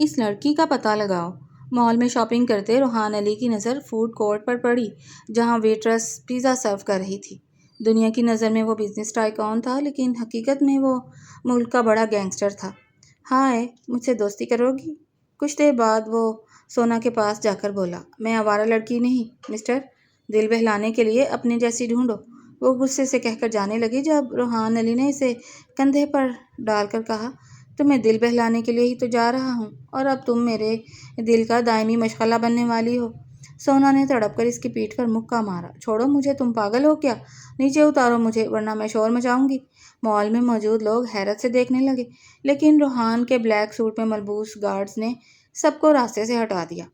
اس لڑکی کا پتہ لگاؤ۔ مال میں شاپنگ کرتے روحان علی کی نظر فوڈ کورٹ پر پڑی جہاں ویٹرس پیزا سرو کر رہی تھی۔ دنیا کی نظر میں وہ بزنس ٹائکون تھا، لیکن حقیقت میں وہ ملک کا بڑا گینگسٹر تھا۔ ہائے، مجھ سے دوستی کرو گی؟ کچھ دیر بعد وہ سونا کے پاس جا کر بولا، میں آوارہ لڑکی نہیں مسٹر، دل بہلانے کے لیے اپنے جیسی ڈھونڈو۔ وہ غصے سے کہہ کر جانے لگی جب روحان علی نے اسے کندھے پر ڈال کر کہا، تمہیں دل بہلانے کے لیے ہی تو جا رہا ہوں، اور اب تم میرے دل کا دائمی مشغلہ بننے والی ہو۔ سونا نے تڑپ کر اس کی پیٹھ پر مکہ مارا، چھوڑو مجھے، تم پاگل ہو کیا؟ نیچے اتارو مجھے ورنہ میں شور مچاؤں گی۔ مال میں موجود لوگ حیرت سے دیکھنے لگے، لیکن روحان کے بلیک سوٹ میں ملبوس گارڈز نے سب کو راستے سے ہٹا دیا۔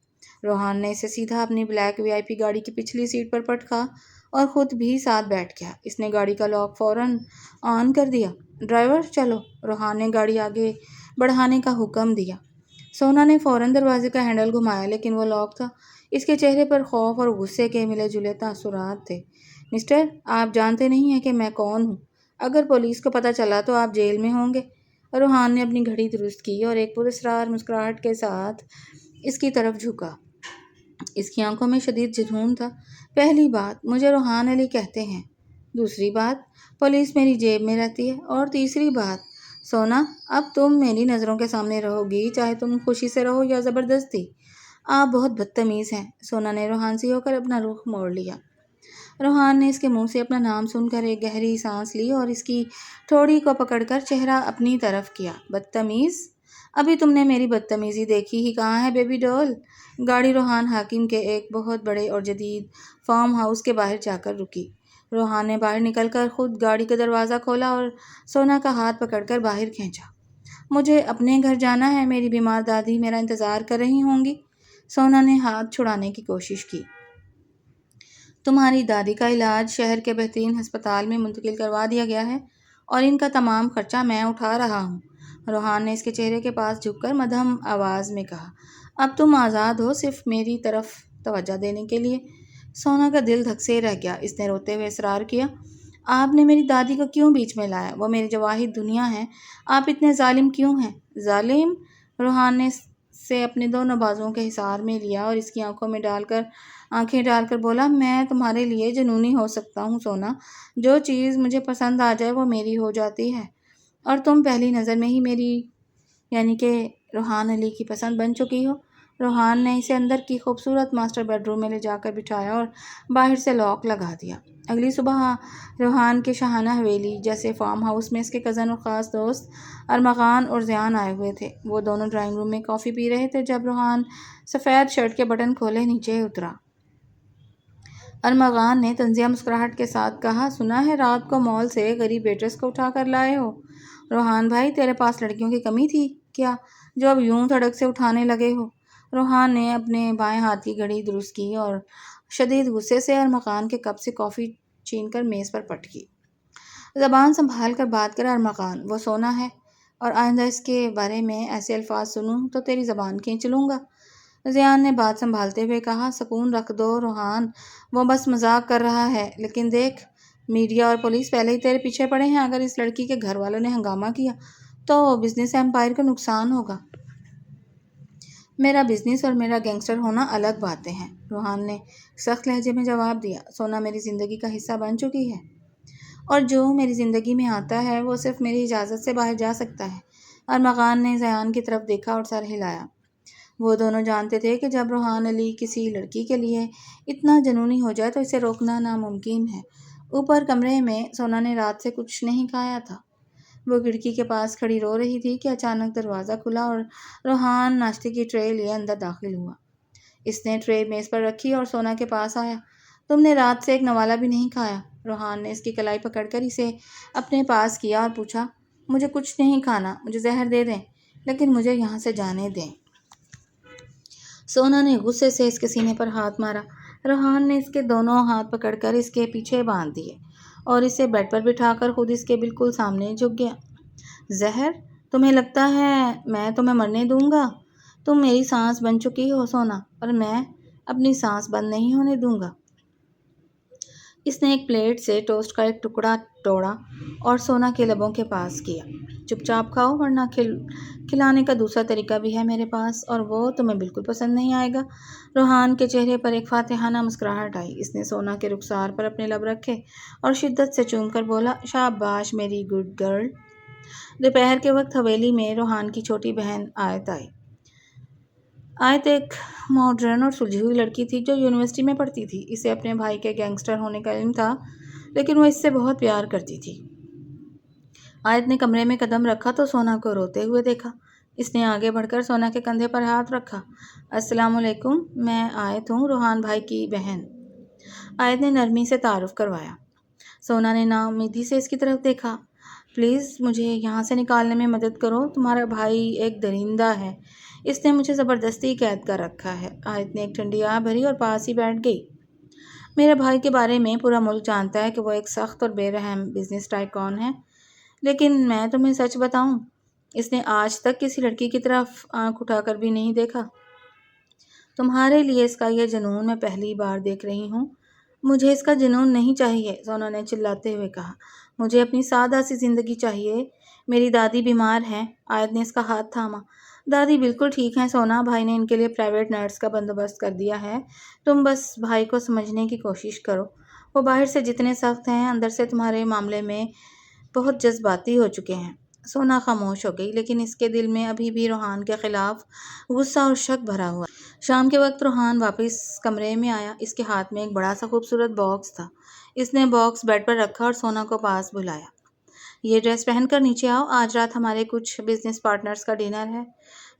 روحان نے اسے سیدھا اپنی بلیک VIP گاڑی کی پچھلی سیٹ پر پٹکا اور خود بھی ساتھ بیٹھ گیا۔ اس نے گاڑی کا لاک فوراً آن کر دیا۔ ڈرائیور چلو، روحان نے گاڑی آگے بڑھانے کا حکم دیا۔ سونا نے فوراً دروازے کا ہینڈل گھمایا، لیکن وہ لاک تھا۔ اس کے چہرے پر خوف اور غصے کے ملے جلے تاثرات تھے۔ مسٹر، آپ جانتے نہیں ہیں کہ میں کون ہوں۔ اگر پولیس کو پتہ چلا تو آپ جیل میں ہوں گے۔ روحان نے اپنی گھڑی درست کی اور ایک پراسرار مسکراہٹ کے ساتھ اس کی طرف جھکا۔ اس کی آنکھوں میں شدید جنون تھا۔ پہلی بات، مجھے روحان علی کہتے ہیں۔ دوسری بات، پولیس میری جیب میں رہتی ہے۔ اور تیسری بات، سونا، اب تم میری نظروں کے سامنے رہو گی، چاہے تم خوشی سے رہو یا زبردستی۔ آپ بہت بدتمیز ہیں۔ سونا نے روحان سے ہو کر اپنا رخ موڑ لیا۔ روحان نے اس کے منہ سے اپنا نام سن کر ایک گہری سانس لی اور اس کی ٹھوڑی کو پکڑ کر چہرہ اپنی طرف کیا۔ بدتمیز؟ ابھی تم نے میری بدتمیزی دیکھی ہی کہاں ہے بیبی ڈول۔ گاڑی روحان حاکم کے ایک بہت بڑے اور جدید فارم ہاؤس کے باہر جا کر رکی۔ روحان نے باہر نکل کر خود گاڑی کا دروازہ کھولا اور سونا کا ہاتھ پکڑ کر باہر کھینچا۔ مجھے اپنے گھر جانا ہے، میری بیمار دادی میرا انتظار کر رہی ہوں گی۔ سونا نے ہاتھ چھڑانے کی کوشش کی۔ تمہاری دادی کا علاج شہر کے بہترین ہسپتال میں منتقل کروا دیا گیا ہے اور ان کا تمام خرچہ میں اٹھا رہا ہوں۔ روحان نے اس کے چہرے کے پاس جھک کر مدھم آواز میں کہا، اب تم آزاد ہو، صرف میری طرف توجہ دینے کے لیے۔ سونا کا دل دھک سے رہ گیا۔ اس نے روتے ہوئے اصرار کیا، آپ نے میری دادی کو کیوں بیچ میں لایا؟ وہ میری جو واحد دنیا ہے۔ آپ اتنے ظالم کیوں ہیں؟ ظالم؟ روحان نے سے اپنے دونوں بازوؤں کے حصار میں لیا اور اس کی آنکھیں ڈال کر بولا، میں تمہارے لیے جنونی ہو سکتا ہوں سونا، جو چیز مجھے پسند آ جائے وہ میری ہو جاتی ہے، اور تم پہلی نظر میں ہی میری یعنی کہ روحان علی کی پسند بن چکی ہو۔ روحان نے اسے اندر کی خوبصورت ماسٹر بیڈ روم میں لے جا کر بٹھایا اور باہر سے لاک لگا دیا۔ اگلی صبح روحان کے شاہانہ حویلی جیسے فارم ہاؤس میں اس کے کزن اور خاص دوست ارمغان اور زیان آئے ہوئے تھے۔ وہ دونوں ڈرائنگ روم میں کافی پی رہے تھے جب روحان سفید شرٹ کے بٹن کھولے نیچے اترا۔ ارمغان نے طنزیہ مسکراہٹ کے ساتھ کہا، سنا ہے رات کو مال سے غریب ویٹرس کو اٹھا کر لائے ہو۔ روحان بھائی، تیرے پاس لڑکیوں کی کمی تھی کیا جو اب یوں دھڑک سے اٹھانے لگے ہو؟ روحان نے اپنے بائیں ہاتھ کی گھڑی درست کی اور شدید غصے سے ارمغان کے کپ سے کافی چھین کر میز پر پٹکی۔ زبان سنبھال کر بات کر ارمغان، وہ سونا ہے، اور آئندہ اس کے بارے میں ایسے الفاظ سنوں تو تیری زبان کھینچ لوں گا۔ زیان نے بات سنبھالتے ہوئے کہا، سکون رکھ دو روحان، وہ بس مذاق کر رہا ہے، لیکن دیکھ، میڈیا اور پولیس پہلے ہی تیرے پیچھے پڑے ہیں۔ اگر اس لڑکی کے گھر والوں نے ہنگامہ کیا تو بزنس ایمپائر کو نقصان ہوگا۔ میرا بزنس اور میرا گینگسٹر ہونا الگ باتیں ہیں، روحان نے سخت لہجے میں جواب دیا۔ سونا میری زندگی کا حصہ بن چکی ہے، اور جو میری زندگی میں آتا ہے وہ صرف میری اجازت سے باہر جا سکتا ہے۔ ارمغان نے زیان کی طرف دیکھا اور سر ہلایا۔ وہ دونوں جانتے تھے کہ جب روحان علی کسی لڑکی کے لیے اتنا جنونی ہو جائے تو اسے روکنا ناممکن ہے۔ اوپر کمرے میں سونا نے رات سے کچھ نہیں کھایا تھا۔ وہ کھڑکی کے پاس کھڑی رو رہی تھی کہ اچانک دروازہ کھلا اور روحان ناشتے کی ٹرے لیے اندر داخل ہوا۔ اس نے ٹرے میز پر رکھی اور سونا کے پاس آیا۔ تم نے رات سے ایک نوالہ بھی نہیں کھایا۔ روحان نے اس کی کلائی پکڑ کر اسے اپنے پاس کیا اور پوچھا، مجھے کچھ نہیں کھانا، مجھے زہر دے دیں، لیکن مجھے یہاں سے جانے دیں۔ سونا نے غصے سے اس کے سینے پر ہاتھ مارا۔ روحان نے اس کے دونوں ہاتھ پکڑ کر اس کے پیچھے باندھ دیے اور اسے بیڈ پر بٹھا کر خود اس کے بالکل سامنے جھک گیا۔ زہر؟ تمہیں لگتا ہے میں تمہیں مرنے دوں گا؟ تم میری سانس بن چکی ہو سونا، اور میں اپنی سانس بند نہیں ہونے دوں گا۔ اس نے ایک پلیٹ سے ٹوسٹ کا ایک ٹکڑا توڑا اور سونا کے لبوں کے پاس کیا۔ چپ چاپ کھاؤ ورنہ کھلانے کا دوسرا طریقہ بھی ہے میرے پاس، اور وہ تمہیں بالکل پسند نہیں آئے گا۔ روحان کے چہرے پر ایک فاتحانہ مسکراہٹ آئی۔ اس نے سونا کے رخسار پر اپنے لب رکھے اور شدت سے چوم کر بولا، شاباش میری گڈ گرل۔ دوپہر کے وقت حویلی میں روحان کی چھوٹی بہن آیت آئی۔ آیت ایک ماڈرن اور سلجھی ہوئی لڑکی تھی جو یونیورسٹی میں پڑھتی تھی۔ اسے اپنے بھائی کے گینگسٹر ہونے کا علم تھا، لیکن وہ اس سے بہت پیار کرتی تھی۔ آیت نے کمرے میں قدم رکھا تو سونا کو روتے ہوئے دیکھا۔ اس نے آگے بڑھ کر سونا کے کندھے پر ہاتھ رکھا۔ السلام علیکم، میں آیت ہوں، روحان بھائی کی بہن۔ آیت نے نرمی سے تعارف کروایا۔ سونا نے ناامیدی سے اس کی طرف دیکھا۔ پلیز مجھے یہاں سے نکالنے میں مدد کرو، تمہارا بھائی ایک درندہ ہے، اس نے مجھے زبردستی قید کر رکھا ہے۔ آیت نے ایک ٹھنڈی آہ بھری اور پاس ہی بیٹھ گئی۔ میرے بھائی کے بارے میں پورا ملک جانتا ہے کہ وہ ایک سخت اور بے رحم بزنس ٹائکون ہے، لیکن میں تمہیں سچ بتاؤں، اس نے آج تک کسی لڑکی کی طرف آنکھ اٹھا کر بھی نہیں دیکھا۔ تمہارے لیے اس کا یہ جنون میں پہلی بار دیکھ رہی ہوں۔ مجھے اس کا جنون نہیں چاہیے، سونا نے چلاتے ہوئے کہا۔ مجھے اپنی سادہ سی زندگی چاہیے۔ میری دادی بیمار ہیں۔ آیت نے اس کا ہاتھ تھاما۔ دادی بالکل ٹھیک ہیں سونا، بھائی نے ان کے لیے پرائیویٹ نرس کا بندوبست کر دیا ہے، تم بس بھائی کو سمجھنے کی کوشش کرو۔ وہ باہر سے جتنے سخت ہیں، اندر سے تمہارے معاملے میں بہت جذباتی ہو چکے ہیں۔ سونا خاموش ہو گئی، لیکن اس کے دل میں ابھی بھی روحان کے خلاف غصہ اور شک بھرا ہوا۔ شام کے وقت روحان واپس کمرے میں آیا۔ اس کے ہاتھ میں ایک بڑا سا خوبصورت باکس تھا۔ اس نے باکس بیڈ پر رکھا اور سونا کو پاس بلایا۔ یہ ڈریس پہن کر نیچے آؤ، آج رات ہمارے کچھ بزنس پارٹنرز کا ڈنر ہے۔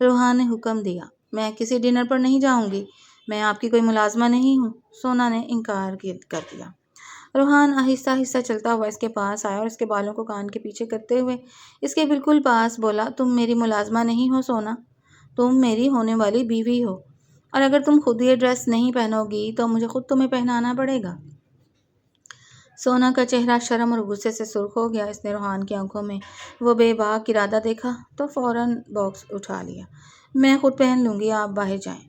روحان نے حکم دیا۔ میں کسی ڈنر پر نہیں جاؤں گی، میں آپ کی کوئی ملازمہ نہیں ہوں، سونا نے انکار کر دیا۔ روحان آہستہ آہستہ چلتا ہوا اس کے پاس آیا اور اس کے بالوں کو کان کے پیچھے کرتے ہوئے اس کے بالکل پاس بولا، تم میری ملازمہ نہیں ہو سونا، تم میری ہونے والی بیوی ہو، اور اگر تم خود یہ ڈریس نہیں پہنو گی تو مجھے خود تمہیں پہنانا پڑے گا۔ سونا کا چہرہ شرم اور غصے سے سرخ ہو گیا۔ اس نے روحان کی آنکھوں میں وہ بے باک ارادہ دیکھا تو فوراً باکس اٹھا لیا۔ میں خود پہن لوں گی، آپ باہر جائیں۔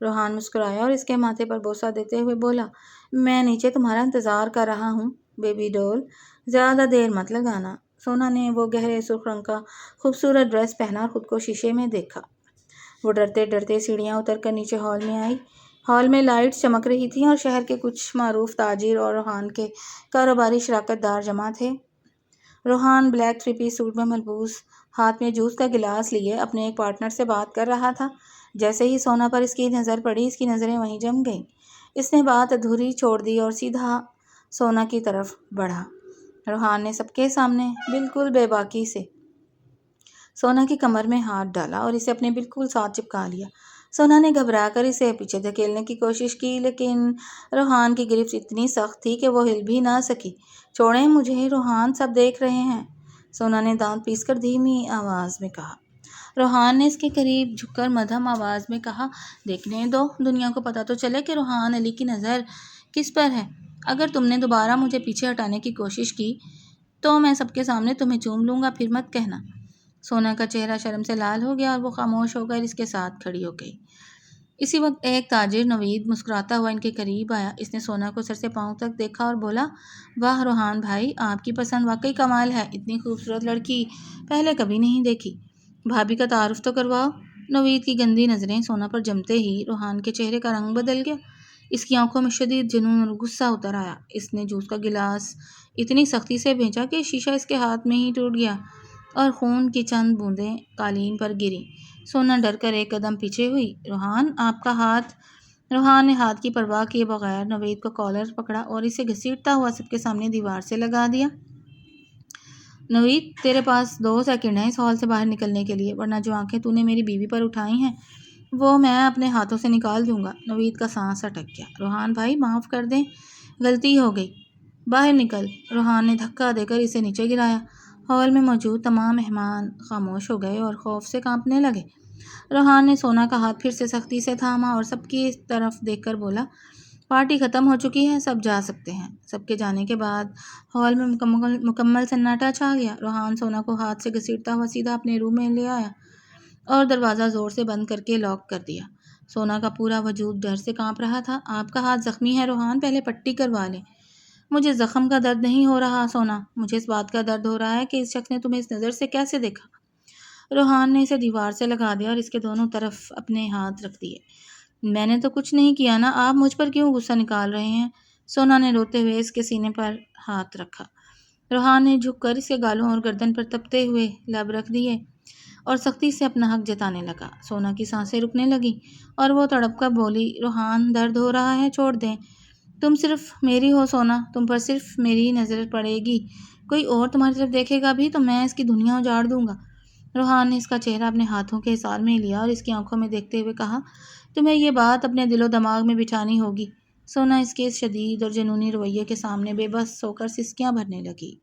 روحان مسکرایا اور اس کے ماتھے پر بوسہ دیتے ہوئے بولا، میں نیچے تمہارا انتظار کر رہا ہوں بیبی ڈول، زیادہ دیر مت لگانا۔ سونا نے وہ گہرے سرخ رنگ کا خوبصورت ڈریس پہنا اور خود کو شیشے میں دیکھا۔ وہ ڈرتے ڈرتے سیڑھیاں اتر کر نیچے ہال میں آئی۔ ہال میں لائٹس چمک رہی تھیں اور شہر کے کچھ معروف تاجر اور روحان کے کاروباری شراکت دار جمع تھے۔ روحان بلیک تھری پیس سوٹ میں ملبوس، ہاتھ میں جوس کا گلاس لیے اپنے ایک پارٹنر سے بات کر رہا تھا۔ جیسے ہی سونا پر اس کی نظر پڑی، اس کی نظریں وہیں جم گئیں۔ اس نے بات ادھوری چھوڑ دی اور سیدھا سونا کی طرف بڑھا۔ روحان نے سب کے سامنے بالکل بے باکی سے سونا کی کمر میں ہاتھ ڈالا اور اسے اپنے بالکل ساتھ چپکا لیا۔ سونا نے گھبرا کر اسے پیچھے دھکیلنے کی کوشش کی، لیکن روحان کی گرفت اتنی سخت تھی کہ وہ ہل بھی نہ سکی۔ چھوڑیں مجھے روحان، سب دیکھ رہے ہیں، سونا نے دانت پیس کر دھیمی آواز میں کہا۔ روحان نے اس کے قریب جھک کر مدھم آواز میں کہا، دیکھنے دو، دنیا کو پتہ تو چلے کہ روحان علی کی نظر کس پر ہے۔ اگر تم نے دوبارہ مجھے پیچھے ہٹانے کی کوشش کی تو میں سب کے سامنے تمہیں چوم لوں گا، پھر مت کہنا۔ سونا کا چہرہ شرم سے لال ہو گیا اور وہ خاموش ہو کر اس کے ساتھ کھڑی ہو گئی۔ اسی وقت ایک تاجر نوید مسکراتا ہوا ان کے قریب آیا۔ اس نے سونا کو سر سے پاؤں تک دیکھا اور بولا، واہ روحان بھائی، آپ کی پسند واقعی کمال ہے، اتنی خوبصورت لڑکی پہلے کبھی نہیں دیکھی۔ بھابھی کا تعارف تو کرواؤ۔ نوید کی گندی نظریں سونا پر جمتے ہی روحان کے چہرے کا رنگ بدل گیا۔ اس کی آنکھوں میں شدید جنون اور غصہ اتر آیا۔ اس نے جوس کا گلاس اتنی سختی سے بھینچا کہ شیشہ اس کے ہاتھ میں ہی ٹوٹ گیا اور خون کی چند بوندیں قالین پر گریں۔ سونا ڈر کر ایک قدم پیچھے ہوئی۔ روحان، آپ کا ہاتھ۔ روحان نے ہاتھ کی پرواہ کیے بغیر نوید کو کالر پکڑا اور اسے گھسیٹتا ہوا سب کے سامنے دیوار سے لگا دیا۔ نوید، تیرے پاس 2 سیکنڈ ہیں اس ہال سے باہر نکلنے کے لیے، ورنہ جو آنکھیں تو نے میری بیوی پر اٹھائی ہیں وہ میں اپنے ہاتھوں سے نکال دوں گا۔ نوید کا سانس اٹک گیا۔ روحان بھائی معاف کر دیں، غلطی ہو گئی، باہر نکل۔ روحان نے دھکا دے کر اسے نیچے گرایا۔ ہال میں موجود تمام مہمان خاموش ہو گئے اور خوف سے کانپنے لگے۔ روحان نے سونا کا ہاتھ پھر سے سختی سے تھاما اور سب کی طرف دیکھ کر بولا، پارٹی ختم ہو چکی ہے، سب جا سکتے ہیں۔ سب کے جانے کے بعد ہال میں مکمل سناٹا چھا گیا۔ روحان سونا کو ہاتھ سے گھسیٹتا ہوا سیدھا اپنے روم میں لے آیا اور دروازہ زور سے بند کر کے لاک کر دیا۔ سونا کا پورا وجود ڈر سے کانپ رہا تھا۔ آپ کا ہاتھ زخمی ہے روحان، پہلے پٹی کروا لیں۔ مجھے زخم کا درد نہیں ہو رہا سونا، مجھے اس بات کا درد ہو رہا ہے کہ اس شخص نے تمہیں اس نظر سے کیسے دیکھا۔ روحان نے اسے دیوار سے لگا دیا اور اس کے دونوں طرف اپنے ہاتھ رکھ دیے۔ میں نے تو کچھ نہیں کیا نا، آپ مجھ پر کیوں غصہ نکال رہے ہیں؟ سونا نے روتے ہوئے اس کے سینے پر ہاتھ رکھا۔ روحان نے جھک کر اس کے گالوں اور گردن پر تپتے ہوئے لب رکھ دیے اور سختی سے اپنا حق جتانے لگا۔ سونا کی سانسیں رکنے لگیں اور وہ تڑپ کر بولی، روحان درد ہو رہا ہے، چھوڑ دیں۔ تم صرف میری ہو سونا، تم پر صرف میری نظر پڑے گی، کوئی اور تمہاری طرف دیکھے گا بھی تو میں اس کی دنیا اجاڑ دوں گا۔ روحان نے اس کا چہرہ اپنے ہاتھوں کے حصار میں لیا اور اس کی آنکھوں میں دیکھتے ہوئے کہا، تمہیں یہ بات اپنے دل و دماغ میں بٹھانی ہوگی۔ سونا اس کے اس شدید اور جنونی رویے کے سامنے بے بس ہو کر سسکیاں بھرنے لگی۔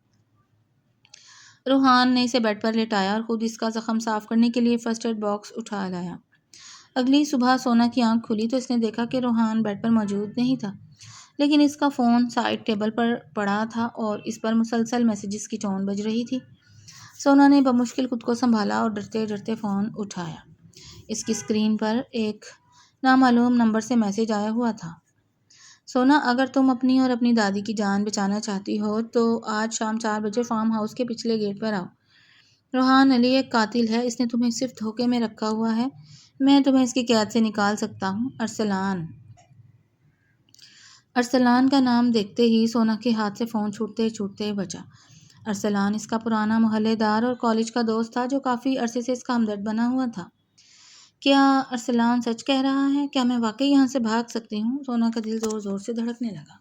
روحان نے اسے بیڈ پر لٹایا اور خود اس کا زخم صاف کرنے کے لیے فرسٹ ایڈ باکس اٹھا لایا۔ اگلی صبح سونا کی آنکھ کھلی تو اس نے دیکھا کہ روحان بیڈ پر موجود نہیں تھا، لیکن اس کا فون سائڈ ٹیبل پر پڑا تھا اور اس پر مسلسل میسیجز کی ٹون بج رہی تھی۔ سونا نے بمشکل خود کو سنبھالا اور ڈرتے ڈرتے فون اٹھایا۔ اس کی اسکرین پر ایک نامعلوم نمبر سے میسیج آیا ہوا تھا، سونا اگر تم اپنی اور اپنی دادی کی جان بچانا چاہتی ہو تو آج شام 4 بجے فارم ہاؤس کے پچھلے گیٹ پر آؤ۔ روحان علی ایک قاتل ہے، اس نے تمہیں صرف دھوکے میں رکھا ہوا ہے، میں تمہیں اس کی قید سے نکال سکتا ہوں۔ ارسلان۔ ارسلان کا نام دیکھتے ہی سونا کے ہاتھ سے فون چھوٹتے چھوٹتے بچا۔ ارسلان اس کا پرانا محلے دار اور کالج کا دوست تھا جو کافی عرصے سے اس کا ہمدرد بنا ہوا تھا۔ کیا ارسلان سچ کہہ رہا ہے؟ کیا میں واقعی یہاں سے بھاگ سکتی ہوں؟ سونا کا دل زور زور سے دھڑکنے لگا۔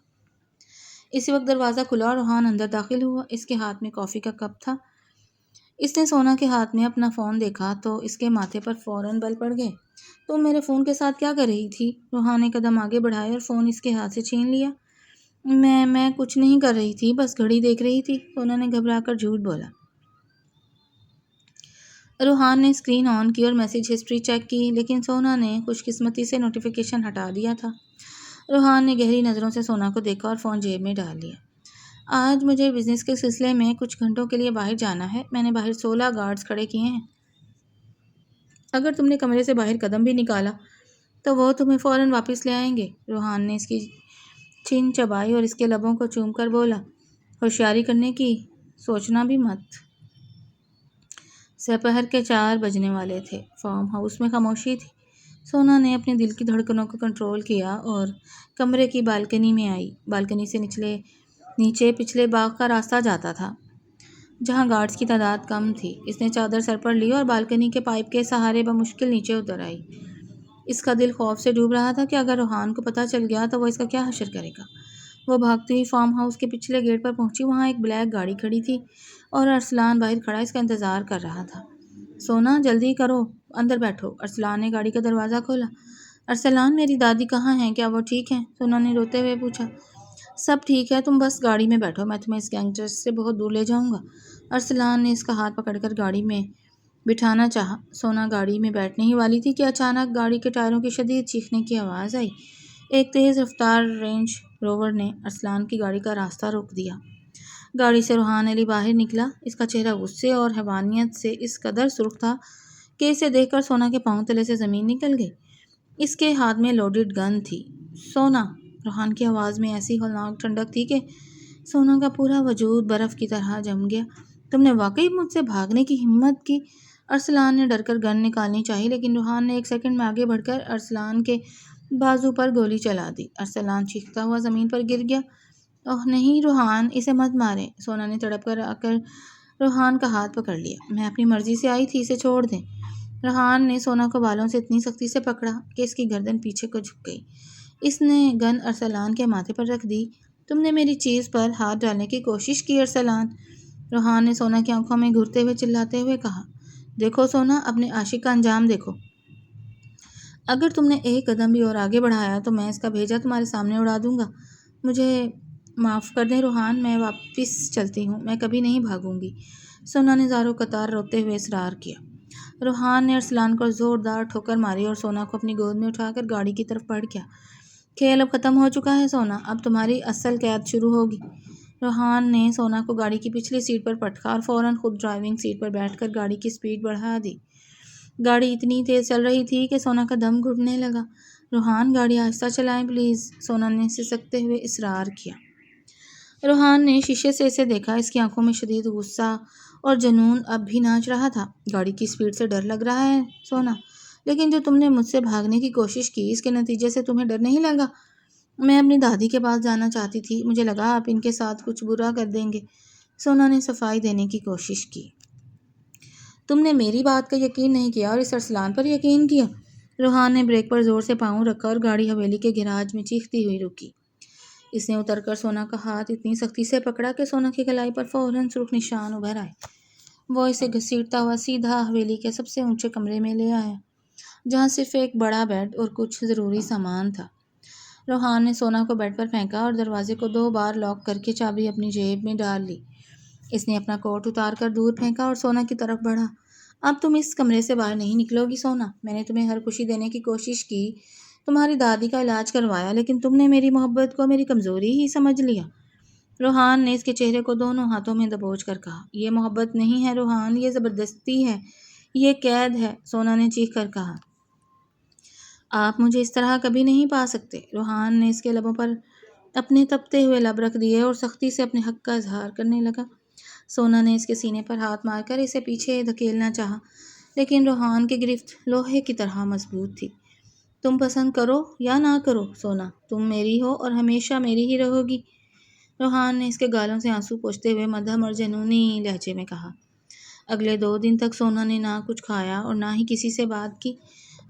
اسی وقت دروازہ کھلا اور روحان اندر داخل ہوا۔ اس کے ہاتھ میں کافی کا کپ تھا۔ اس نے سونا کے ہاتھ میں اپنا فون دیکھا تو اس کے ماتھے پر فوراً بل پڑ گئے۔ تم میرے فون کے ساتھ کیا کر رہی تھی؟ روحان نے قدم آگے بڑھائے اور فون اس کے ہاتھ سے چھین لیا۔ میں کچھ نہیں کر رہی تھی، بس گھڑی دیکھ رہی تھی، سونا نے گھبرا کر جھوٹ بولا۔ روحان نے اسکرین آن کی اور میسیج ہسٹری چیک کی، لیکن سونا نے خوش قسمتی سے نوٹیفیکیشن ہٹا دیا تھا۔ روحان نے گہری نظروں سے سونا کو دیکھا اور فون جیب میں ڈال لیا۔ آج مجھے بزنس کے سلسلے میں کچھ گھنٹوں کے لیے باہر جانا ہے، میں نے باہر 16 گارڈز کھڑے کیے ہیں۔ اگر تم نے کمرے سے باہر قدم بھی نکالا تو وہ تمہیں فوراً واپس لے آئیں گے۔ روحان نے اس کی چین چبائی اور اس کے لبوں کو چوم کر بولا، ہوشیاری کرنے کی سوچنا بھی مت۔ دوپہر کے 4 بجنے والے تھے۔ فارم ہاؤس میں خاموشی تھی۔ سونا نے اپنے دل کی دھڑکنوں کو کنٹرول کیا اور کمرے کی بالکنی میں آئی۔ بالکنی سے نیچے پچھلے باغ کا راستہ جاتا تھا، جہاں گارڈز کی تعداد کم تھی۔ اس نے چادر سر پر لی اور بالکنی کے پائپ کے سہارے بمشکل نیچے اتر آئی۔ اس کا دل خوف سے ڈوب رہا تھا کہ اگر روحان کو پتہ چل گیا تو وہ اس کا کیا حشر کرے گا۔ وہ بھاگتی ہوئی فارم ہاؤس کے پچھلے گیٹ پر پہنچی۔ وہاں ایک بلیک گاڑی کھڑی تھی اور ارسلان باہر کھڑا اس کا انتظار کر رہا تھا۔ سونا جلدی کرو، اندر بیٹھو۔ ارسلان نے گاڑی کا دروازہ کھولا۔ ارسلان، میری دادی کہاں ہیں؟ کیا وہ ٹھیک ہیں؟ سونا نے روتے ہوئے پوچھا۔ سب ٹھیک ہے، تم بس گاڑی میں بیٹھو، میں تمہیں اس گینگسٹر سے بہت دور لے جاؤں گا۔ ارسلان نے اس کا ہاتھ پکڑ کر گاڑی میں بٹھانا چاہا۔ سونا گاڑی میں بیٹھنے ہی والی تھی کہ اچانک گاڑی کے ٹائروں کی شدید چیخنے کی آواز آئی۔ ایک تیز رفتار رینج روور نے ارسلان کی گاڑی کا راستہ روک دیا۔ گاڑی سے روحان علی باہر نکلا۔ اس کا چہرہ غصے اور حیوانیت سے اس قدر سرخ تھا کہ اسے دیکھ کر سونا کے پاؤں تلے سے زمین نکل گئی۔ اس کے ہاتھ میں لوڈڈ گن تھی۔ سونا! روحان کی آواز میں ایسی ہولناک ٹھنڈک تھی کہ سونا کا پورا وجود برف کی طرح جم گیا۔ تم نے واقعی مجھ سے بھاگنے کی ہمت کی؟ ارسلان نے ڈر کر گن نکالنی چاہی، لیکن روحان نے ایک سیکنڈ میں آگے بڑھ کر ارسلان کے بازو پر گولی چلا دی۔ ارسلان چیختا ہوا زمین پر گر گیا۔ اوہ نہیں روحان، اسے مت مارے۔ سونا نے تڑپ کر آ کر روحان کا ہاتھ پکڑ لیا۔ میں اپنی مرضی سے آئی تھی، اسے چھوڑ دیں۔ روحان نے سونا کو بالوں سے اتنی سختی سے پکڑا کہ اس کی گردن پیچھے کو جھک گئی۔ اس نے گن ارسلان کے ماتھے پر رکھ دی۔ تم نے میری چیز پر ہاتھ ڈالنے کی کوشش کی ارسلان، روحان نے سونا کی آنکھوں میں گھورتے ہوئے چلاتے ہوئے کہا۔ دیکھو سونا، اپنے عاشق کا انجام دیکھو۔ اگر تم نے ایک قدم بھی اور آگے بڑھایا تو میں اس کا بھیجا تمہارے سامنے اڑا دوں گا۔ مجھے معاف کر دیں روحان، میں واپس چلتی ہوں، میں کبھی نہیں بھاگوں گی، سونا نے زار و قطار روتے ہوئے اصرار کیا۔ روحان نے ارسلان کو زوردار ٹھوکر ماری اور سونا کو اپنی گود میں اٹھا کر گاڑی کی طرف بڑھ گیا۔ کھیل اب ختم ہو چکا ہے سونا، اب تمہاری اصل قید شروع ہوگی۔ روحان نے سونا کو گاڑی کی پچھلی سیٹ پر پٹکا اور فوراً خود ڈرائیونگ سیٹ پر بیٹھ کر گاڑی کی سپیڈ بڑھا دی۔ گاڑی اتنی تیز چل رہی تھی کہ سونا کا دم گھٹنے لگا۔ روحان، گاڑی آہستہ چلائیں پلیز، سونا نے سسکتے ہوئے اصرار کیا۔ روحان نے شیشے سے اسے دیکھا۔ اس کی آنکھوں میں شدید غصہ اور جنون اب بھی ناچ رہا تھا۔ گاڑی کی سپیڈ سے ڈر لگ رہا ہے سونا، لیکن جو تم نے مجھ سے بھاگنے کی کوشش کی اس کے نتیجے سے تمہیں ڈر نہیں لگا؟ میں اپنی دادی کے پاس جانا چاہتی تھی، مجھے لگا آپ ان کے ساتھ کچھ برا کر دیں گے۔ سونا نے صفائی دینے کی کوشش کی۔ تم نے میری بات کا یقین نہیں کیا اور اس ارسلان پر یقین کیا۔ روحان نے بریک پر زور سے پاؤں رکھا اور گاڑی حویلی کے گیراج میں چیختی ہوئی رکی۔ اس نے اتر کر سونا کا ہاتھ اتنی سختی سے پکڑا کہ سونا کی کلائی پر فوراً سرخ نشان ابھر آئے۔ وہ اسے گھسیٹتا ہوا سیدھا حویلی کے سب سے اونچے کمرے میں لے آیا، جہاں صرف ایک بڑا بیڈ اور کچھ ضروری سامان تھا۔ روحان نے سونا کو بیڈ پر پھینکا اور دروازے کو 2 بار لاک کر کے چابی اپنی جیب میں ڈال لی۔ اس نے اپنا کوٹ اتار کر دور پھینکا اور سونا کی طرف بڑھا۔ اب تم اس کمرے سے باہر نہیں نکلو گی سونا۔ میں نے تمہیں ہر خوشی دینے کی کوشش کی، تمہاری دادی کا علاج کروایا، لیکن تم نے میری محبت کو میری کمزوری ہی سمجھ لیا۔ روحان نے اس کے چہرے کو دونوں ہاتھوں میں دبوچ کر کہا۔ یہ محبت نہیں ہے روحان، یہ زبردستی ہے، یہ قید ہے، سونا نے چیخ کر کہا۔ آپ مجھے اس طرح کبھی نہیں پا سکتے۔ روحان نے اس کے لبوں پر اپنے تپتے ہوئے لب رکھ دیے اور سختی سے اپنے حق کا اظہار کرنے لگا۔ سونا نے اس کے سینے پر ہاتھ مار کر اسے پیچھے دھکیلنا چاہا، لیکن روحان کی گرفت لوہے کی طرح مضبوط تھی۔ تم پسند کرو یا نہ کرو سونا، تم میری ہو اور ہمیشہ میری ہی رہو گی، روحان نے اس کے گالوں سے آنسو پوچھتے ہوئے مدھم اور جنونی لہجے میں کہا۔ اگلے 2 دن تک سونا نے نہ کچھ کھایا اور نہ ہی کسی سے بات کی۔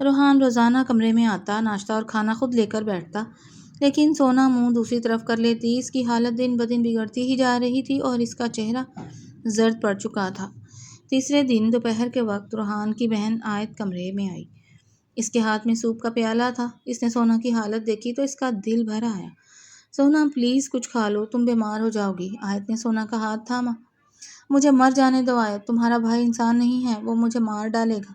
روحان روزانہ کمرے میں آتا، ناشتہ اور کھانا خود لے کر بیٹھتا، لیکن سونا منہ دوسری طرف کر لیتی۔ اس کی حالت دن بدن بگڑتی ہی جا رہی تھی اور اس کا چہرہ زرد پڑ چکا تھا۔ تیسرے دن دوپہر کے وقت روحان کی بہن آیت کمرے میں آئی۔ اس کے ہاتھ میں سوپ کا پیالہ تھا۔ اس نے سونا کی حالت دیکھی تو اس کا دل بھر آیا۔ سونا پلیز کچھ کھا لو، تم بیمار ہو جاؤ گی۔ آیت نے سونا کا ہاتھ تھاما۔ مجھے مر جانے دو آیت، تمہارا بھائی انسان نہیں ہے، وہ مجھے مار ڈالے گا،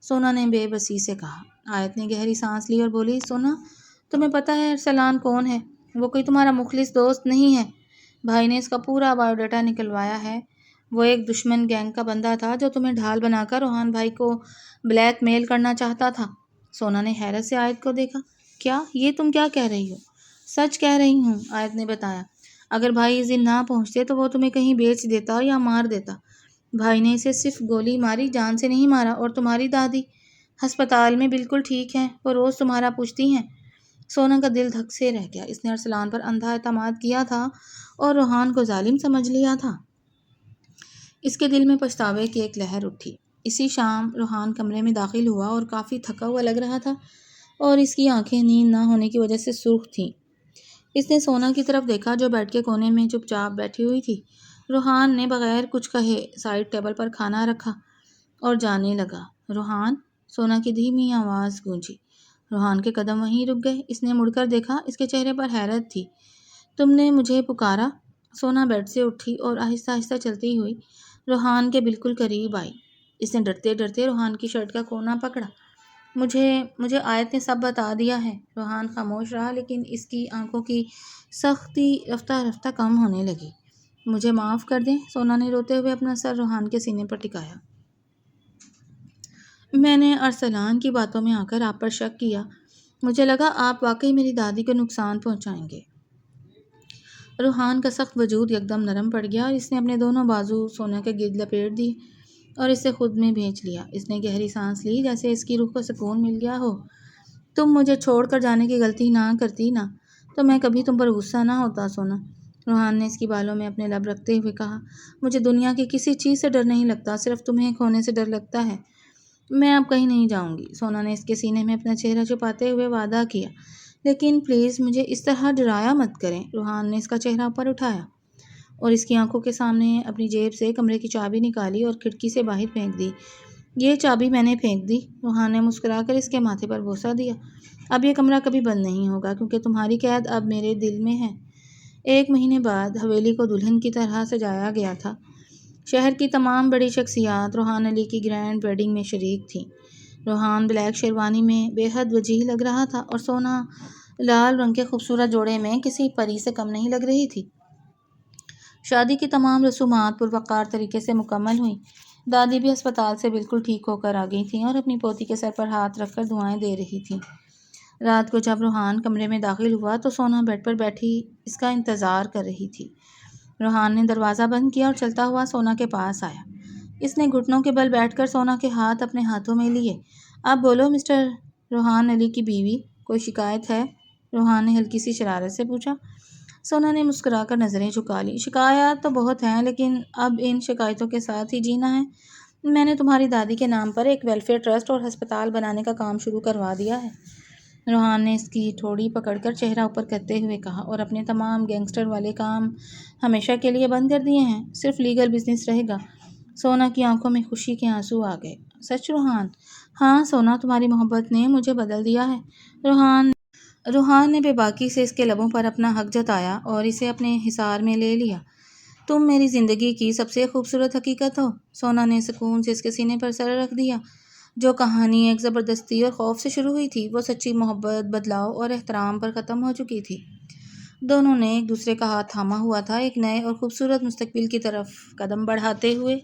سونا نے بے بسی سے کہا۔ آیت نے گہری سانس لی اور بولی، سونا تمہیں پتہ ہے ارسلان کون ہے؟ وہ کوئی تمہارا مخلص دوست نہیں ہے۔ بھائی نے اس کا پورا بایو ڈیٹا نکلوایا ہے۔ وہ ایک دشمن گینگ کا بندہ تھا جو تمہیں ڈھال بنا کر روحان بھائی کو بلیک میل کرنا چاہتا تھا۔ سونا نے حیرت سے آیت کو دیکھا۔ کیا یہ تم کیا کہہ رہی ہو؟ سچ کہہ رہی ہوں، آیت نے بتایا۔ اگر بھائی اس دن نہ پہنچتے تو وہ تمہیں کہیں بیچ دیتا یا مار دیتا۔ بھائی نے اسے صرف گولی ماری، جان سے نہیں مارا۔ اور تمہاری دادی ہسپتال میں بالکل ٹھیک ہیں، وہ روز تمہارا پوچھتی ہیں۔ سونا کا دل دھک سے رہ گیا۔ اس نے ارسلان پر اندھا اعتماد کیا تھا اور روحان کو ظالم سمجھ لیا تھا۔ اس کے دل میں پچھتاوے کی ایک لہر اٹھی۔ اسی شام روحان کمرے میں داخل ہوا اور کافی تھکا ہوا لگ رہا تھا اور اس کی آنکھیں نیند نہ ہونے کی وجہ سے سرخ تھیں۔ اس نے سونا کی طرف دیکھا جو بیڈ کے کونے میں چپ چاپ بیٹھی ہوئی تھی۔ روحان نے بغیر کچھ کہے سائڈ ٹیبل پر کھانا رکھا اور جانے لگا۔ روحان، سونا کی دھیمی آواز گونجی۔ روحان کے قدم وہیں رک گئے۔ اس نے مڑ کر دیکھا، اس کے چہرے پر حیرت تھی۔ تم نے مجھے پکارا؟ سونا بیڈ سے اٹھی اور آہستہ آہستہ چلتی ہوئی روحان کے بالکل قریب آئی۔ اس نے ڈرتے ڈرتے روحان کی شرٹ کا کونا پکڑا۔ مجھے آیت نے سب بتا دیا ہے۔ روحان خاموش رہا، لیکن اس کی آنکھوں کی سختی رفتہ رفتہ کم ہونے لگی۔ مجھے معاف کر دیں، سونا نے روتے ہوئے اپنا سر روحان کے سینے پر ٹکایا۔ میں نے ارسلان کی باتوں میں آ کر آپ پر شک کیا۔ مجھے لگا آپ واقعی میری دادی کو نقصان پہنچائیں گے۔ روحان کا سخت وجود یکدم نرم پڑ گیا اور اس نے اپنے دونوں بازو سونا کے گرد لپیٹ دیے اور اسے خود میں بھینچ لیا۔ اس نے گہری سانس لی، جیسے اس کی روح کو سکون مل گیا ہو۔ تم مجھے چھوڑ کر جانے کی غلطی نہ کرتی نا، تو میں کبھی تم پر غصہ نہ ہوتا سونا، روحان نے اس کی بالوں میں اپنے لب رکھتے ہوئے کہا۔ مجھے دنیا کی کسی چیز سے ڈر نہیں لگتا، صرف تمہیں کھونے سے ڈر لگتا ہے۔ میں اب کہیں نہیں جاؤں گی، سونا نے اس کے سینے میں اپنا چہرہ چھپاتے ہوئے وعدہ کیا۔ لیکن پلیز مجھے اس طرح ڈرایا مت کریں، روحان نے اس کا چہرہ اوپر اٹھایا اور اس کی آنکھوں کے سامنے اپنی جیب سے کمرے کی چابی نکالی اور کھڑکی سے باہر پھینک دی۔ یہ چابی میں نے پھینک دی، روحان نے مسکرا کر اس کے ماتھے پر بوسہ دیا۔ اب یہ کمرہ کبھی بند نہیں ہوگا کیونکہ تمہاری قید اب میرے دل میں ہے۔ 1 مہینے بعد حویلی کو دلہن کی طرح سجایا گیا تھا۔ شہر کی تمام بڑی شخصیات روحان علی کی گرینڈ ویڈنگ میں شریک تھیں۔ روحان بلیک شیروانی میں بے حد وجیح لگ رہا تھا اور سونا لال رنگ کے خوبصورت جوڑے میں کسی پری سے کم نہیں لگ رہی تھی۔ شادی کی تمام رسومات پروقار طریقے سے مکمل ہوئیں۔ دادی بھی ہسپتال سے بالکل ٹھیک ہو کر آ گئی تھیں اور اپنی پوتی کے سر پر ہاتھ رکھ کر دعائیں دے رہی تھیں۔ رات کو جب روحان کمرے میں داخل ہوا تو سونا بیڈ پر بیٹھی اس کا انتظار کر رہی تھی۔ روحان نے دروازہ بند کیا اور چلتا ہوا سونا کے پاس آیا۔ اس نے گھٹنوں کے بل بیٹھ کر سونا کے ہاتھ اپنے ہاتھوں میں لیے۔ اب بولو مسٹر روحان علی کی بیوی، کوئی شکایت ہے؟ روحان نے ہلکی سی شرارت سے پوچھا۔ سونا نے مسکرا کر نظریں جھکا لی۔ شکایات تو بہت ہیں، لیکن اب ان شکایتوں کے ساتھ ہی جینا ہے۔ میں نے تمہاری دادی کے نام پر ایک ویلفیئر ٹرسٹ اور ہسپتال بنانے کا کام شروع کروا دیا ہے۔ روحان نے اس کی ٹھوڑی پکڑ کر چہرہ اوپر کرتے ہوئے کہا، اور اپنے تمام گینگسٹر والے کام ہمیشہ کے لیے بند کر دیے ہیں، صرف لیگل بزنس رہے گا۔ سونا کی آنکھوں میں خوشی کے آنسو آ گئے۔ سچ روحان؟ ہاں سونا، تمہاری محبت نے مجھے بدل دیا ہے۔ روحان نے بے باکی سے اس کے لبوں پر اپنا حق جتایا اور اسے اپنے حصار میں لے لیا۔ تم میری زندگی کی سب سے خوبصورت حقیقت ہو۔ سونا نے سکون سے اس کے سینے پر سر رکھ دیا۔ جو کہانی ایک زبردستی اور خوف سے شروع ہوئی تھی، وہ سچی محبت، بدلاؤ اور احترام پر ختم ہو چکی تھی۔ دونوں نے ایک دوسرے کا ہاتھ تھاما ہوا تھا، ایک نئے اور خوبصورت مستقبل کی طرف قدم بڑھاتے ہوئے۔